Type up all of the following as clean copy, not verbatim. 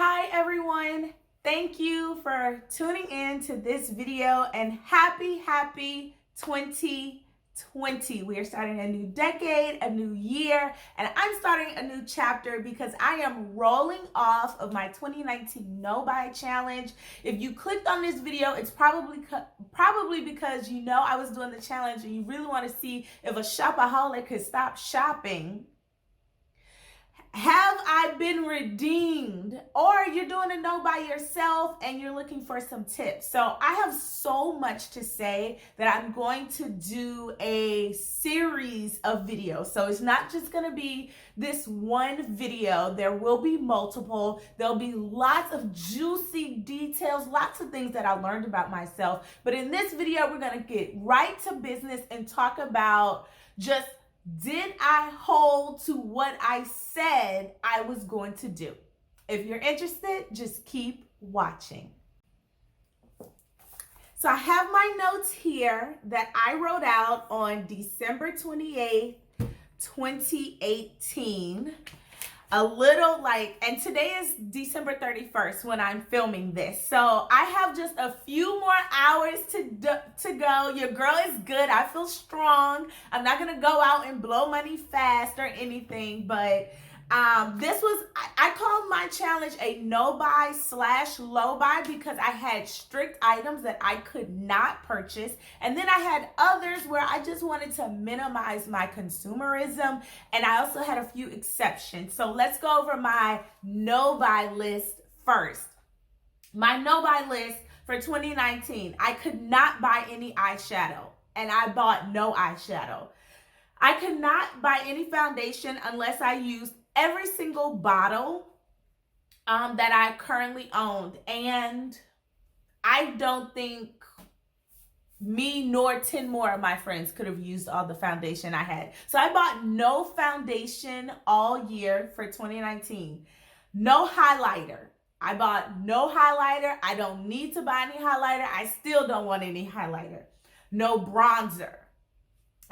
Hi everyone, thank you for tuning in to this video and happy 2020. We are starting a new decade, a new year, and I'm starting a new chapter because I am rolling off of my 2019 No Buy Challenge. If you clicked on this video, it's probably because you know I was doing the challenge and you really want to see if a shopaholic could stop shopping. Have I been redeemed? Or you're doing a no by yourself and you're looking for some tips. So I have so much to say that I'm going to do a series of videos. So it's not just going to be this one video. There will be multiple. There'll be lots of juicy details, lots of things that I learned about myself. But in this video, we're going to get right to business and talk about just, did I hold to what I said I was going to do? If you're interested, just keep watching. So I have my notes here that I wrote out on December 28th, 2018. And today is December 31st when I'm filming this. So I have just a few more hours to go. Your girl is good. I feel strong. I'm not going to go out and blow money fast or anything, but I called my challenge a no buy / low buy because I had strict items that I could not purchase. And then I had others where I just wanted to minimize my consumerism. And I also had a few exceptions. So let's go over my no buy list first. My no buy list for 2019, I could not buy any eyeshadow and I bought no eyeshadow. I could not buy any foundation unless I used every single bottle that I currently owned. And I don't think me nor 10 more of my friends could have used all the foundation I had. So I bought no foundation all year for 2019. No highlighter. I bought no highlighter. I don't need to buy any highlighter. I still don't want any highlighter. No bronzer.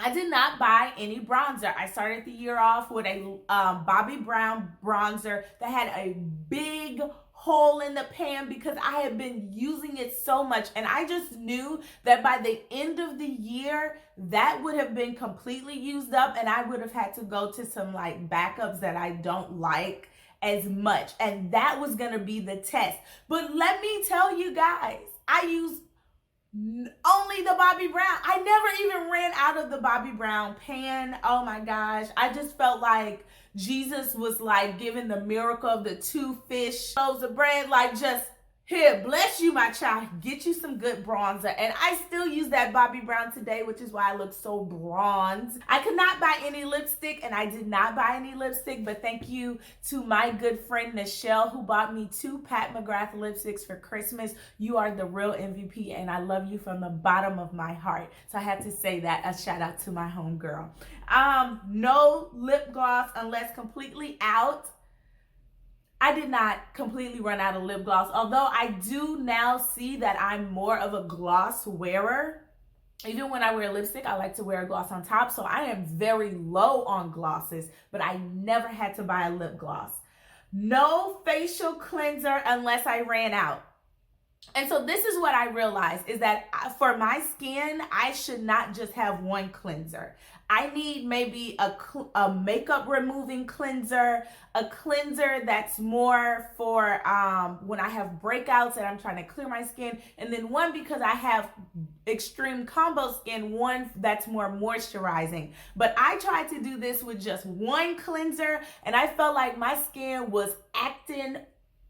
I did not buy any bronzer. I started the year off with a Bobbi Brown bronzer that had a big hole in the pan because I had been using it so much. And I just knew that by the end of the year, that would have been completely used up and I would have had to go to some backups that I don't like as much. And that was going to be the test. But let me tell you guys, I used only the Bobbi Brown. I never even ran out of the Bobbi Brown pan. Oh my gosh. I just felt like Jesus was giving the miracle of the 2 fish loaves of bread, just, here, bless you, my child. Get you some good bronzer. And I still use that Bobbi Brown today, which is why I look so bronzed. I could not buy any lipstick, and I did not buy any lipstick, but thank you to my good friend, Nichelle, who bought me 2 Pat McGrath lipsticks for Christmas. You are the real MVP, and I love you from the bottom of my heart. So I had to say that, a shout out to my homegirl. No lip gloss unless completely out. I did not completely run out of lip gloss, although I do now see that I'm more of a gloss wearer. Even when I wear lipstick, I like to wear a gloss on top, so I am very low on glosses, but I never had to buy a lip gloss. No facial cleanser unless I ran out. And so this is what I realized is that for my skin, I should not just have one cleanser. I need maybe a makeup removing cleanser, a cleanser that's more for when I have breakouts and I'm trying to clear my skin, and then one because I have extreme combo skin, one that's more moisturizing. But I tried to do this with just one cleanser and I felt like my skin was acting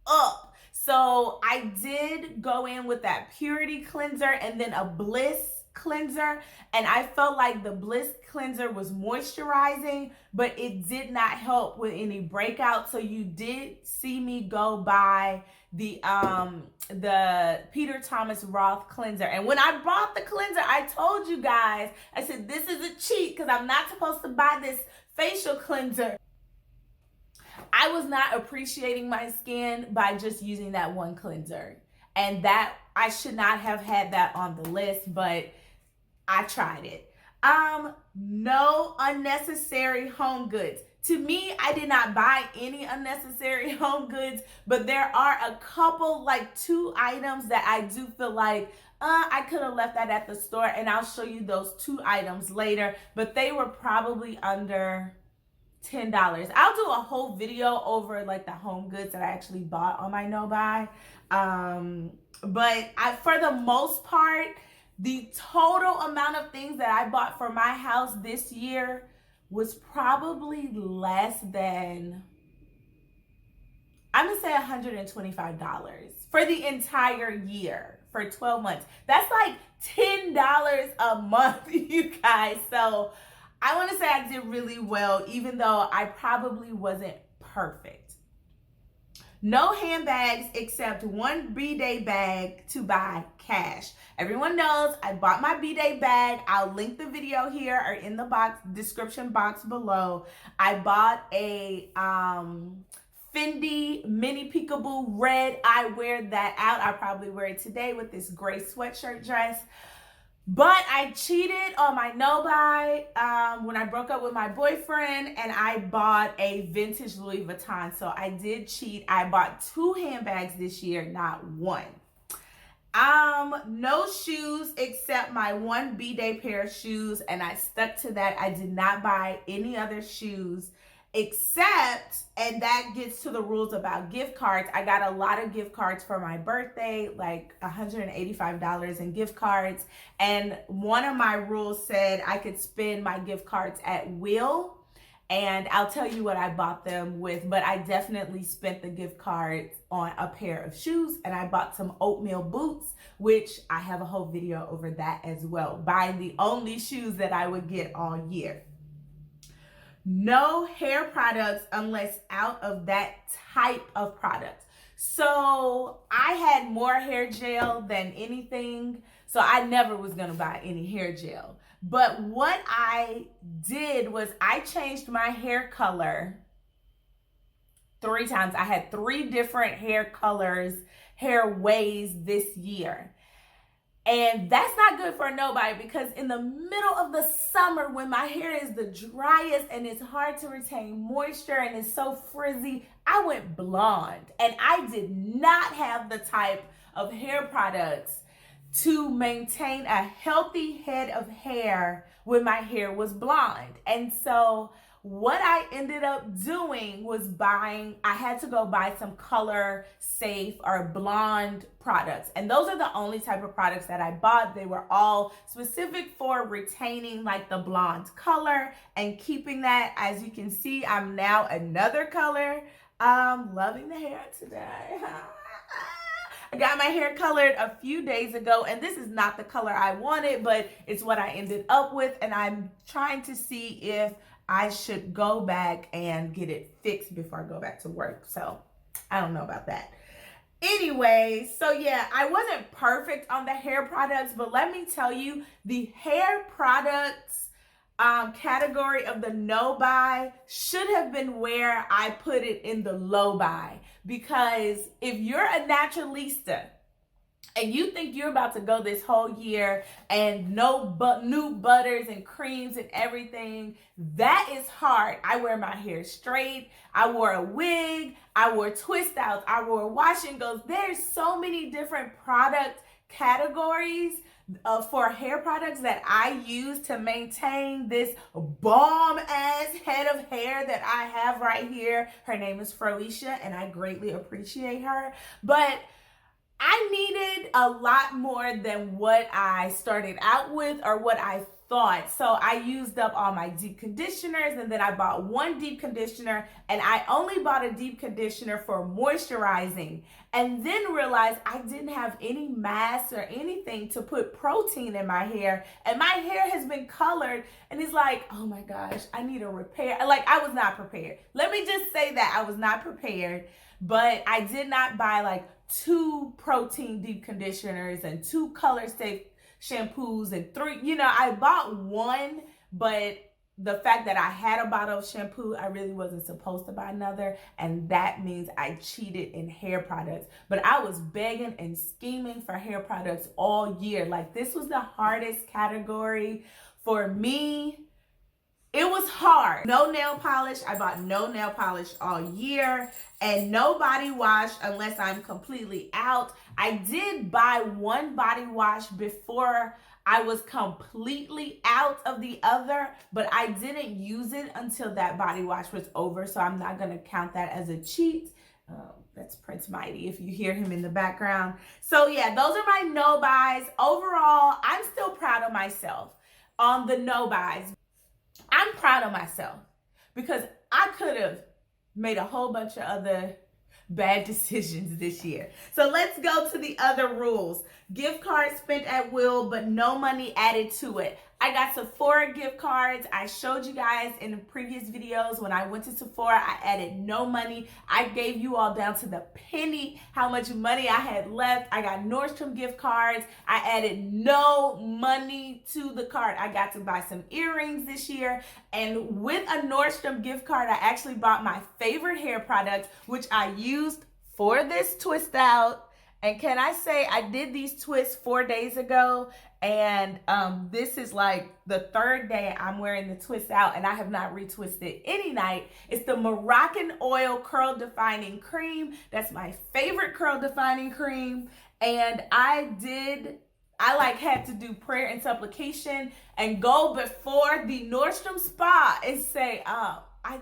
up. So I did go in with that Purity cleanser and then a Bliss cleanser, and I felt like the Bliss cleanser was moisturizing, but it did not help with any breakouts. So you did see me go buy the Peter Thomas Roth cleanser. And when I bought the cleanser, I told you guys, I said, this is a cheat because I'm not supposed to buy this facial cleanser. I was not appreciating my skin by just using that one cleanser. And that I should not have had that on the list, but I tried it. No unnecessary home goods. To me, I did not buy any unnecessary home goods, but there are a couple, like 2 items that I do feel like I could have left that at the store, and I'll show you those 2 items later, but they were probably under $10. I'll do a whole video over like the home goods that I actually bought on my no buy. But for the most part, the total amount of things that I bought for my house this year was probably less than, I'm gonna say $125 for the entire year for 12 months. That's like $10 a month, you guys. So I want to say I did really well, even though I probably wasn't perfect. No handbags except one B-Day bag to buy cash. Everyone knows I bought my B-Day bag. I'll link the video here or in the description box below. I bought a Fendi mini peekaboo red. I wear that out. I'll probably wear it today with this gray sweatshirt dress. But I cheated on my no-buy when I broke up with my boyfriend, and I bought a vintage Louis Vuitton. So I did cheat. I bought 2 handbags this year, not 1. No shoes except my one B-Day pair of shoes, and I stuck to that. I did not buy any other shoes except, and that gets to the rules about gift cards. I got a lot of gift cards for my birthday, like $185 in gift cards. And one of my rules said I could spend my gift cards at will. And I'll tell you what I bought them with, but I definitely spent the gift cards on a pair of shoes, and I bought some oatmeal boots, which I have a whole video over that as well. Buying the only shoes that I would get all year. No hair products unless out of that type of product. So I had more hair gel than anything, so I never was gonna buy any hair gel. But what I did was I changed my hair color 3 times. I had 3 different hair colors, hair ways this year. And that's not good for nobody, because in the middle of the summer when my hair is the driest and it's hard to retain moisture and it's so frizzy, I went blonde. And I did not have the type of hair products to maintain a healthy head of hair when my hair was blonde. And so what I ended up doing was I had to go buy some color safe or blonde products. And those are the only type of products that I bought. They were all specific for retaining like the blonde color and keeping that. As you can see, I'm now another color. Loving the hair today. I got my hair colored a few days ago, and this is not the color I wanted, but it's what I ended up with. And I'm trying to see if I should go back and get it fixed before I go back to work. So I don't know about that. Anyway, so yeah, I wasn't perfect on the hair products, but let me tell you, the hair products category of the no buy should have been where I put it in the low buy. Because if you're a naturalista and you think you're about to go this whole year and new butters and creams and everything, that is hard. I wear my hair straight. I wore a wig. I wore twist outs. I wore wash and goes. There's so many different product categories for hair products that I use to maintain this bomb ass head of hair that I have right here. Her name is Froisha, and I greatly appreciate her. But I needed a lot more than what I started out with or what I thought. So I used up all my deep conditioners, and then I bought one deep conditioner, and I only bought a deep conditioner for moisturizing, and then realized I didn't have any masks or anything to put protein in my hair, and my hair has been colored, and it's like, oh my gosh, I need a repair. Like, I was not prepared. Let me just say that I was not prepared, but I did not buy like 2 protein deep conditioners and 2 color safe shampoos and 3, I bought one, but the fact that I had a bottle of shampoo, I really wasn't supposed to buy another, and that means I cheated in hair products. But I was begging and scheming for hair products all year. Like, this was the hardest category for me. It was hard. No nail polish. I bought no nail polish all year, and no body wash unless I'm completely out. I did buy one body wash before I was completely out of the other, but I didn't use it until that body wash was over, so I'm not going to count that as a cheat. That's Prince Mighty if you hear him in the background. So yeah, those are my no buys. Overall, I'm still proud of myself on the no buys. I'm proud of myself because I could have made a whole bunch of other bad decisions this year. So let's go to the other rules. Gift cards spent at will, but no money added to it. I got Sephora gift cards. I showed you guys in the previous videos when I went to Sephora, I added no money. I gave you all down to the penny how much money I had left. I got Nordstrom gift cards. I added no money to the cart. I got to buy some earrings this year. And with a Nordstrom gift card, I actually bought my favorite hair product, which I used for this twist out. And can I say I did these twists 4 days ago, and this is like the third day I'm wearing the twist out, and I have not retwisted any night. It's the Moroccan Oil Curl Defining Cream. That's my favorite curl defining cream. And I had to do prayer and supplication and go before the Nordstrom spa and say, I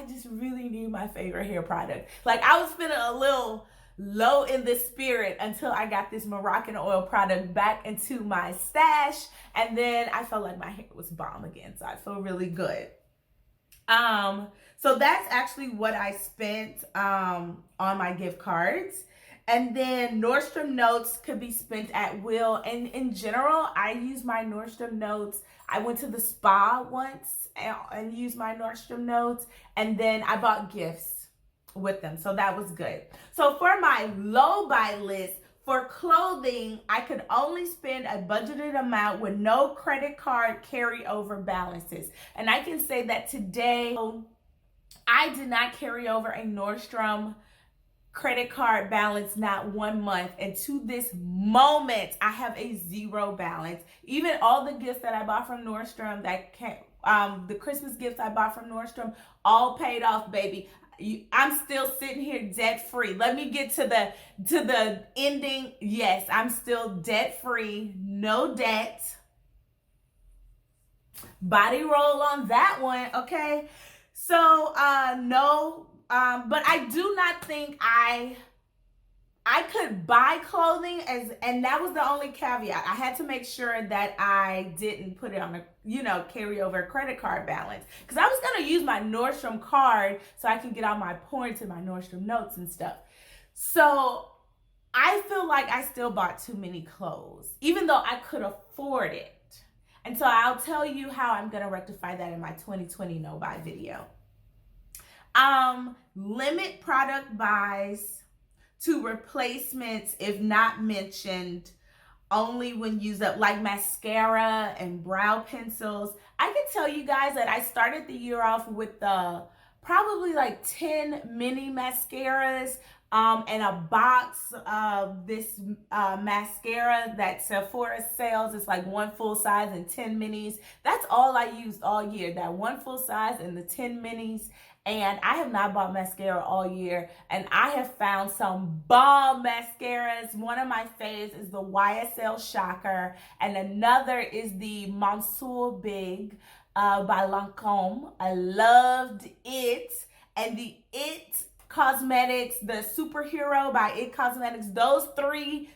just really need my favorite hair product. Like, I was feeling a little low in the spirit until I got this Moroccan oil product back into my stash, and then I felt like my hair was bomb again, so I feel really good. So that's actually what I spent on my gift cards. And then Nordstrom notes could be spent at will, and in general I use my Nordstrom notes. I went to the spa once and used my Nordstrom notes, and then I bought gifts with them, so that was good. So for my low buy list, for clothing, I could only spend a budgeted amount with no credit card carryover balances. And I can say that today, I did not carry over a Nordstrom credit card balance, not 1 month. And to this moment, I have a zero balance. Even all the gifts that I bought from Nordstrom, the Christmas gifts I bought from Nordstrom, all paid off, baby. I'm still sitting here debt free. Let me get to the ending. Yes, I'm still debt free, no debt. Body roll on that one, okay? So no, but I do not think I could buy clothing, and that was the only caveat. I had to make sure that I didn't put it on a carryover credit card balance, because I was gonna use my Nordstrom card so I can get all my points and my Nordstrom notes and stuff. So I feel like I still bought too many clothes, even though I could afford it. And so I'll tell you how I'm gonna rectify that in my 2020 no buy video. Limit product buys to replacements if not mentioned, only when used up, like mascara and brow pencils. I can tell you guys that I started the year off with probably like 10 mini mascaras and a box of this mascara that Sephora sells. It's like 1 full size and 10 minis. That's all I used all year, that 1 full size and the 10 minis. And I have not bought mascara all year, and I have found some bomb mascaras. One of my faves is the YSL Shocker, and another is the Monsieur Big by Lancome. I loved it. And the It Cosmetics, the Superhero by It Cosmetics, those 3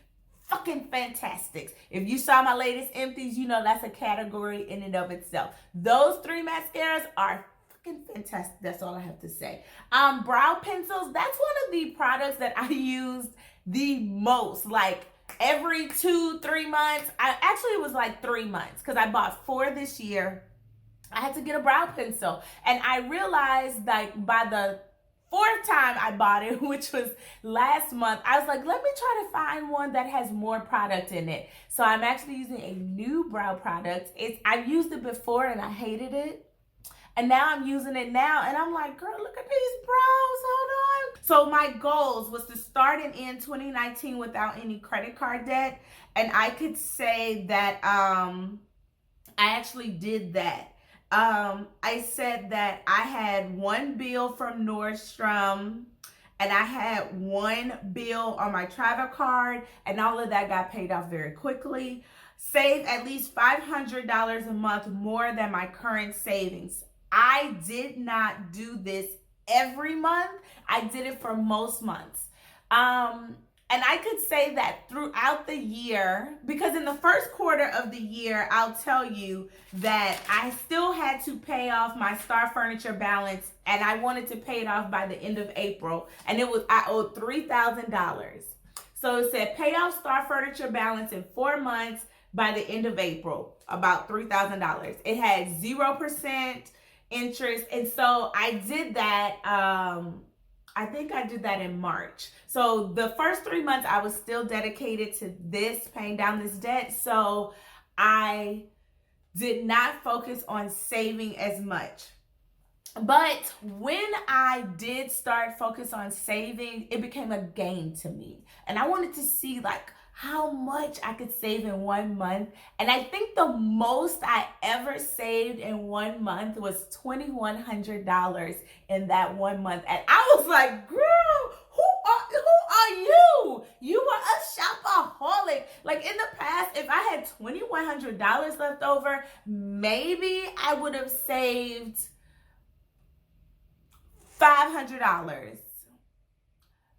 fucking fantastics. If you saw my latest empties, you know that's a category in and of itself. Those 3 mascaras are fantastic. That's all I have to say. Brow pencils, that's one of the products that I used the most, like every 2-3 months. It was like 3 months, because I bought 4 this year. I had to get a brow pencil, and I realized, like, by the 4th time I bought it, which was last month, I was like, let me try to find one that has more product in it. So I'm actually using a new brow product. I've used it before and I hated it. And now I'm using it now, and I'm like, girl, look at these brows, hold on. So my goals was to start and end 2019 without any credit card debt. And I could say that I actually did that. I said that I had one bill from Nordstrom and I had one bill on my travel card, and all of that got paid off very quickly. Save at least $500 a month more than my current savings. I did not do this every month. I did it for most months. And I could say that throughout the year, because in the first quarter of the year, I'll tell you that I still had to pay off my Star Furniture balance, and I wanted to pay it off by the end of April. And I owed $3,000. So it said pay off Star Furniture balance in 4 months by the end of April, about $3,000. It had 0% interest. And so I did that. I think I did that in March. So the first 3 months I was still dedicated to this, paying down this debt. So I did not focus on saving as much. But when I did start focus on saving, it became a game to me. And I wanted to see like how much I could save in 1 month. And I think the most I ever saved in 1 month was $2,100 in that 1 month. And I was like, girl, who are you? You were a shopaholic. Like in the past, if I had $2,100 left over, maybe I would have saved $500.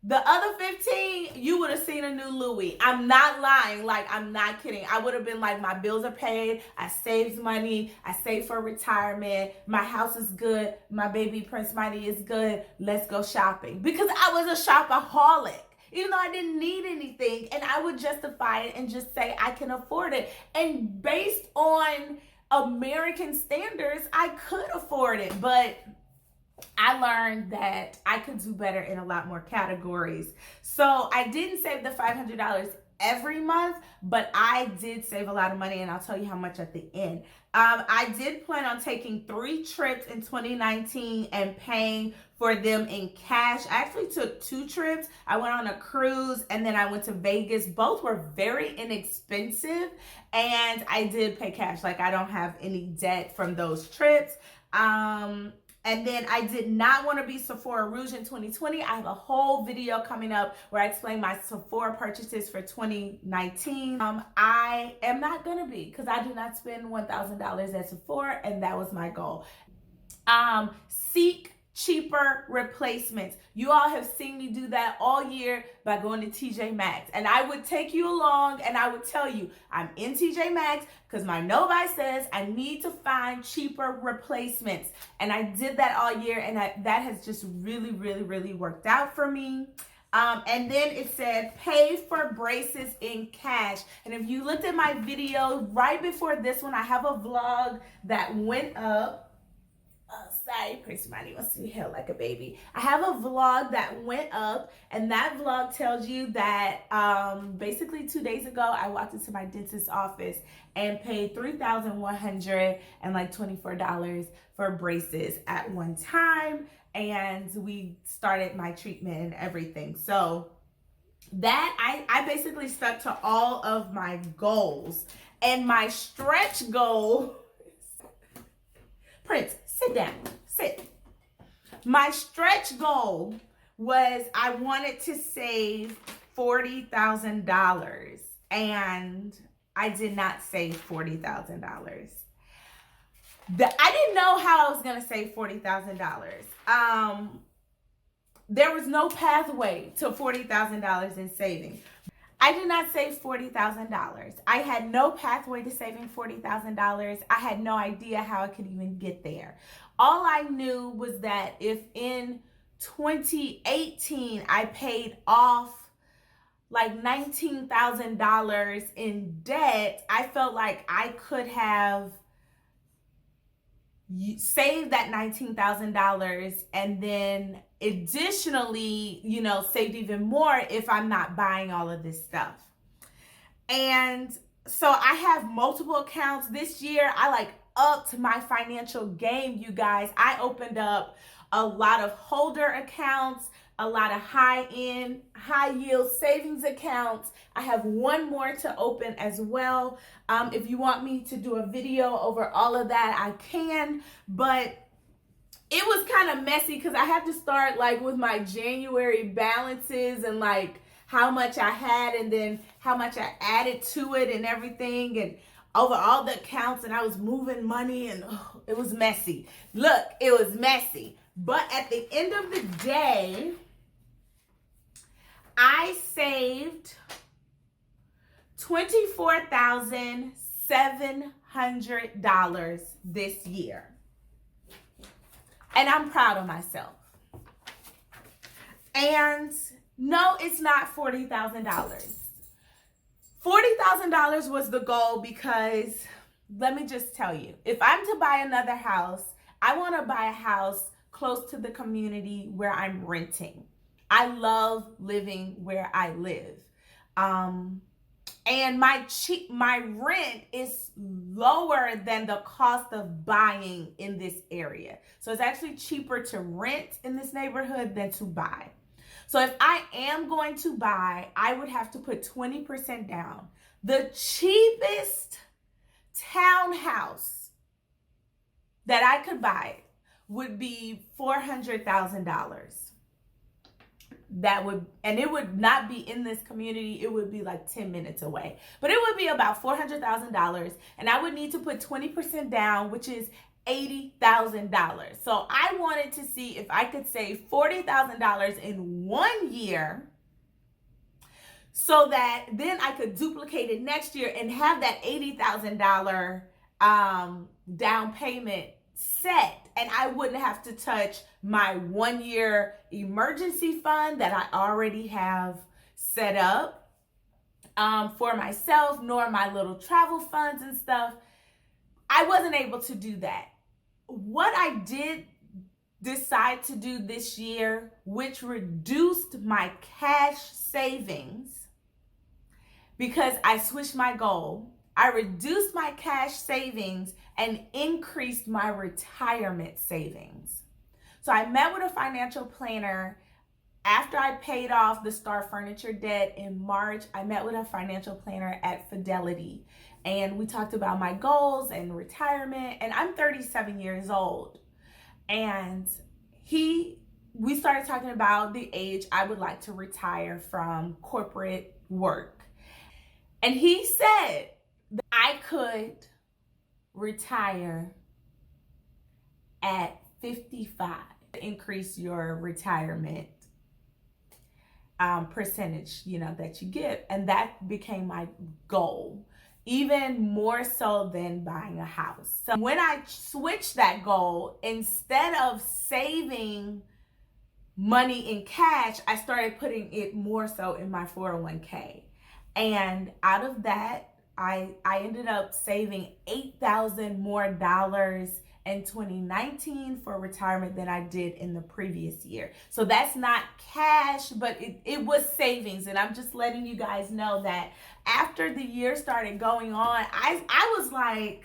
The other 15, you would have seen a new Louis. I'm not lying. Like, I'm not kidding. I would have been like, my bills are paid. I saved money. I saved for retirement. My house is good. My baby Prince Mighty is good. Let's go shopping. Because I was a shopaholic. Even though I didn't need anything. And I would justify it and just say, I can afford it. And based on American standards, I could afford it. But I learned that I could do better in a lot more categories. So I didn't save the $500 every month, but I did save a lot of money, and I'll tell you how much at the end. I did plan on taking 3 trips in 2019 and paying for them in cash. I actually took 2 trips. I went on a cruise and then I went to Vegas. Both were very inexpensive, and I did pay cash. Like, I don't have any debt from those trips. And then I did not want to be Sephora Rouge in 2020. I have a whole video coming up where I explain my Sephora purchases for 2019. I am not going to be, because I do not spend $1,000 at Sephora, and that was my goal. Seek cheaper replacements. You all have seen me do that all year by going to TJ Maxx. And I would take you along and I would tell you, I'm in TJ Maxx because my no-buy says I need to find cheaper replacements. And I did that all year, and that has just really, really, really worked out for me. And then it said pay for braces in cash. And if you looked at my video right before this one, I have a vlog that went up. Sorry, Prince Mighty wants to be held like a baby. I have a vlog that went up, and that vlog tells you that basically 2 days ago, I walked into my dentist's office and paid $3,124 for braces at one time, and we started my treatment and everything. So that I basically stuck to all of my goals, and my stretch goal. Prince, sit down. Sit. My stretch goal was I wanted to save $40,000, and I did not save $40,000. I didn't know how I was going to save $40,000. There was no pathway to $40,000 in saving. I did not save $40,000. I had no pathway to saving $40,000. I had no idea how I could even get there. All I knew was that if in 2018 I paid off like $19,000 in debt, I felt like I could have saved that $19,000 and then additionally, saved even more if I'm not buying all of this stuff. And so I have multiple accounts. This year, I upped my financial game, you guys. I opened up a lot of holder accounts, a lot of high-end, high-yield savings accounts. I have one more to open as well. If you want me to do a video over all of that, I can, but it was kind of messy because I had to start like with my January balances and like how much I had and then how much I added to it and everything, and over all the accounts, and I was moving money, and it was messy. Look, it was messy. But at the end of the day, I saved $24,700 this year. And I'm proud of myself. And no, it's not $40,000. $40,000 was the goal because, let me just tell you, if I'm to buy another house, I want to buy a house close to the community where I'm renting. I love living where I live. And my rent is lower than the cost of buying in this area. So it's actually cheaper to rent in this neighborhood than to buy. So if I am going to buy, I would have to put 20% down. The cheapest townhouse that I could buy would be $400,000. And it would not be in this community. It would be like 10 minutes away. But it would be about $400,000. And I would need to put 20% down, which is $80,000. So I wanted to see if I could save $40,000 in 1 year so that then I could duplicate it next year and have that $80,000 down payment set, and I wouldn't have to touch my 1 year emergency fund that I already have set up for myself, nor my little travel funds and stuff. I wasn't able to do that. What I did decide to do this year, which reduced my cash savings, because I switched my goal, I reduced my cash savings and increased my retirement savings. So I met with a financial planner after I paid off the Star Furniture debt in March. I met with a financial planner at Fidelity, and we talked about my goals and retirement. And I'm 37 years old, and we started talking about the age I would like to retire from corporate work. And he said that I could retire at 55. Increase your retirement percentage, that you get. And that became my goal, even more so than buying a house. So when I switched that goal, instead of saving money in cash, I started putting it more so in my 401k. And out of that, I ended up saving $8,000 more in 2019 for retirement than I did in the previous year. So that's not cash, but it was savings. And I'm just letting you guys know that after the year started going on, I was like,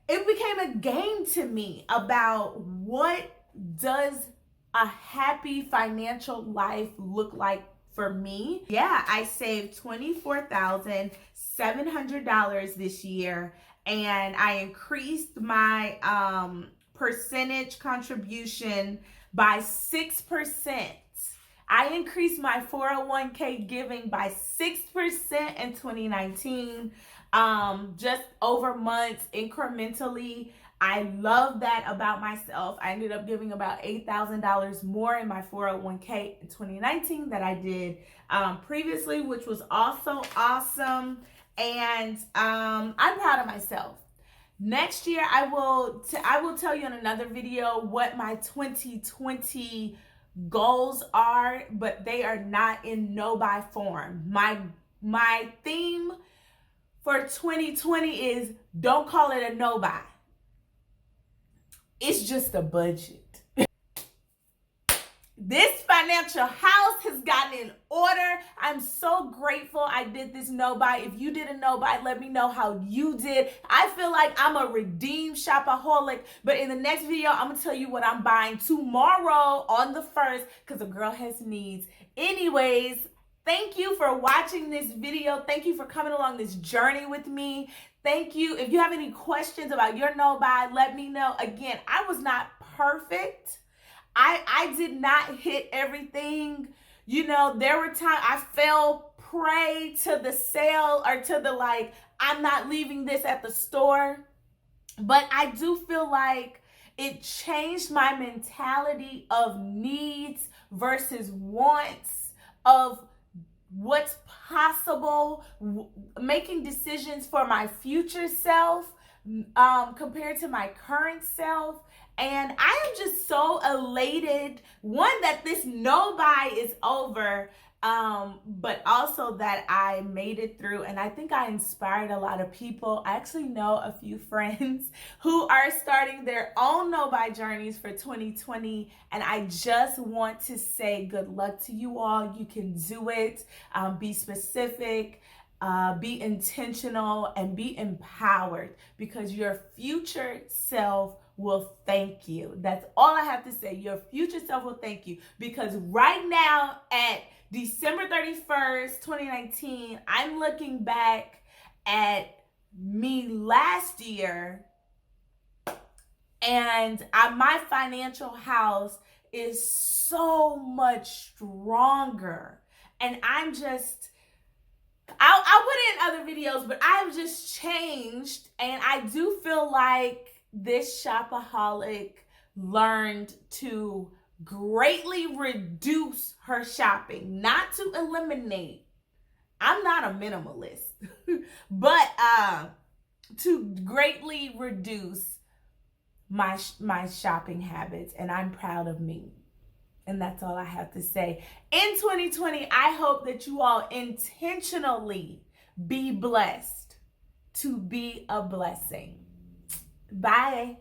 it became a game to me about what does a happy financial life look like for me. Yeah, I saved $24,700 this year, and I increased my percentage contribution by 6%. I increased my 401k giving by 6% in 2019, just over months, incrementally. I love that about myself. I ended up giving about $8,000 more in my 401k in 2019 that I did previously, which was also awesome. And I'm proud of myself. Next year, I will tell you in another video what my 2020 goals are, but they are not in no-buy form. My theme for 2020 is don't call it a no-buy. It's just a budget. This financial financial house has gotten in order. I'm so grateful I did this no-buy. If you did a no-buy, let me know how you did. I feel like I'm a redeemed shopaholic, but in the next video, I'm gonna tell you what I'm buying tomorrow on the 1st, because a girl has needs. Anyways, thank you for watching this video. Thank you for coming along this journey with me. Thank you. If you have any questions about your no-buy, let me know. Again, I was not perfect. I did not hit everything. You know, there were times I fell prey to the sale or to the like, I'm not leaving this at the store. But I do feel like it changed my mentality of needs versus wants, of what's possible, making decisions for my future self compared to my current self. And I am just so elated, one, that this no-buy is over, but also that I made it through, and I think I inspired a lot of people. I actually know a few friends who are starting their own no-buy journeys for 2020, and I just want to say good luck to you all. You can do it. Be specific. Be intentional and be empowered, because your future self will thank you. That's all I have to say. Your future self will thank you, because right now at December 31st, 2019, I'm looking back at me last year, and my financial house is so much stronger. And I'm just, I'll put it in other videos, but I've just changed, and I do feel like this shopaholic learned to greatly reduce her shopping, not to eliminate. I'm not a minimalist, but to greatly reduce my shopping habits, and I'm proud of me. And that's all I have to say. In 2020, I hope that you all intentionally be blessed to be a blessing. Bye.